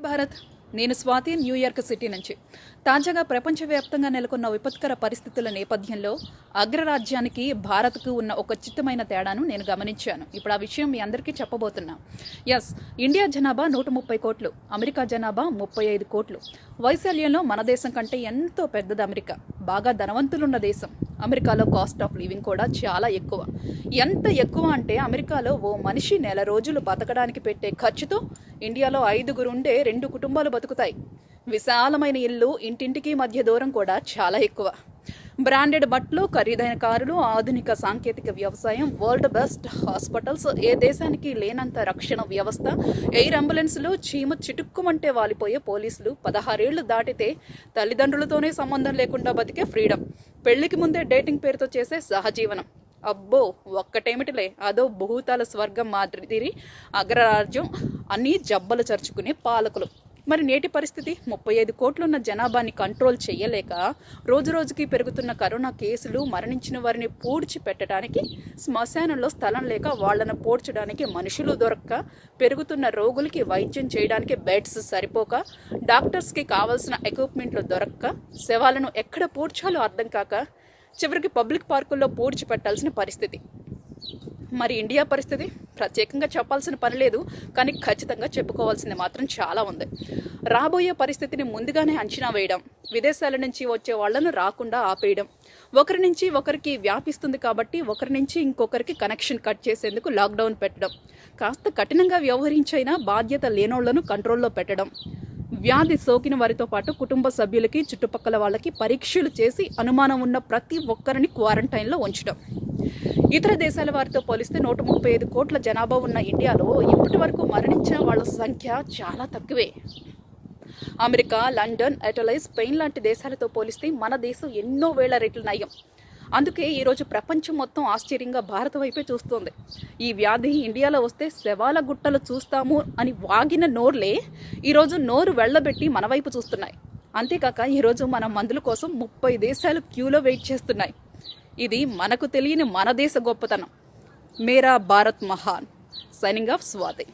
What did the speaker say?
భారత్, నేను Swathi, New York city నుంచి. తాజాగా ప్రపంచవ్యాప్తంగా నెలకొన్న విపత్కర పరిస్థితుల నేపథ్యంలో అగ్రరాజ్యానికి భారత్కు ఉన్న ఒక చిత్తమైన తేడాను నేను గమనించాను. ఇప్పుడు ఆ విషయం మీ అందరికీ చెప్పబోతున్నా. ఇండియా జనాభా 130 కోట్లు, అమెరికా జనాభా 35 కోట్లు. వైశాల్యంలో మన దేశం కంటే ఎంతో పెద్దది అమెరికా. బాగా ధనవంతులున్న దేశం. అమెరికాలో కాస్ట్ ఆఫ్ లివింగ్ కూడా చాలా ఎక్కువ. ఎంత ఎక్కువ అంటే అమెరికాలో ఓ మనిషి నెల రోజులు బతకడానికి పెట్టే ఖర్చుతో ఇండియాలో 5 ఉండే 2 కుటుంబాలు బతుకుతాయి. విశాలమైన ఇల్లు, ఇంటింటికి మధ్య దూరం కూడా చాలా ఎక్కువ. బ్రాండెడ్ బట్టలు, ఖరీదైన కారులు, ఆధునిక సాంకేతిక వ్యవసాయం, వరల్డ్ బెస్ట్ హాస్పిటల్స్, ఏ దేశానికి లేనంత రక్షణ వ్యవస్థ, ఎయిర్ అంబులెన్సులు, చీమ చిటుక్కుమంటే వాలిపోయే పోలీసులు, 16 ఏళ్లు దాటితే తల్లిదండ్రులతోనే సంబంధం లేకుండా బతికే ఫ్రీడమ్, పెళ్లికి ముందే డేటింగ్ పేరుతో చేసే సహజీవనం. అబ్బో, ఒక్కటేమిటిలే, అదో భూతాల స్వర్గం మాదిరి అగ్రరాజ్యం, అన్నీ జబ్బలు చరుచుకునే పాలకులు. మరి నేటి పరిస్థితి? 35 కోట్లున్న జనాభాని కంట్రోల్ చేయలేక రోజురోజుకి పెరుగుతున్న కరోనా కేసులు, మరణించిన వారిని పూడ్చి పెట్టడానికి శ్మశానంలో స్థలం లేక వాళ్లను పోడ్చడానికి మనుషులు దొరక్క, పెరుగుతున్న రోగులకి వైద్యం చేయడానికి బెడ్స్ సరిపోక, డాక్టర్స్కి కావాల్సిన ఎక్విప్మెంట్లు దొరక్క, శవాలను ఎక్కడ పూడ్చాలో అర్థం కాక చివరికి పబ్లిక్ పార్కుల్లో పూడ్చి పెట్టాల్సిన పరిస్థితి. మరి ఇండియా పరిస్థితి ప్రత్యేకంగా చెప్పాల్సిన పని లేదు, కానీ ఖచ్చితంగా చెప్పుకోవాల్సింది మాత్రం చాలా ఉంది. రాబోయే పరిస్థితిని ముందుగానే అంచనా వేయడం, విదేశాల నుంచి వచ్చే వాళ్లను రాకుండా ఆపేయడం, ఒకరి నుంచి ఒకరికి వ్యాపిస్తుంది కాబట్టి ఒకరి నుంచి ఇంకొకరికి కనెక్షన్ కట్ చేసేందుకు లాక్డౌన్ పెట్టడం, కాస్త కఠినంగా వ్యవహరించైనా బాధ్యత లేనోళ్లను కంట్రోల్లో పెట్టడం, వ్యాధి సోకిన వారితో పాటు కుటుంబ సభ్యులకి, చుట్టుపక్కల వాళ్ళకి పరీక్షలు చేసి అనుమానం ఉన్న ప్రతి ఒక్కరిని క్వారంటైన్లో ఉంచడం. ఇతర దేశాల వారితో పోలిస్తే 135 కోట్ల జనాభా ఉన్న ఇండియాలో ఇప్పటి వరకు మరణించిన వాళ్ళ సంఖ్య చాలా తక్కువే. అమెరికా, లండన్, ఇటలీ, స్పెయిన్ లాంటి దేశాలతో పోలిస్తే మన దేశం ఎన్నో వేల రెట్లు నయం. అందుకే ఈరోజు ప్రపంచం మొత్తం ఆశ్చర్యంగా భారత వైపే చూస్తోంది. ఈ వ్యాధి ఇండియాలో వస్తే శవాల గుట్టలు చూస్తాము అని వాగిన నోర్లే ఈరోజు నోరు వెళ్లబెట్టి మన వైపు చూస్తున్నాయి. అంతేకాక ఈరోజు మన మందుల కోసం 30 దేశాలు క్యూలో వెయిట్ చేస్తున్నాయి. ఇది మనకు తెలియని మన దేశ గొప్పతనం. మేరా భారత్ మహాన్. Signing off, Swathi.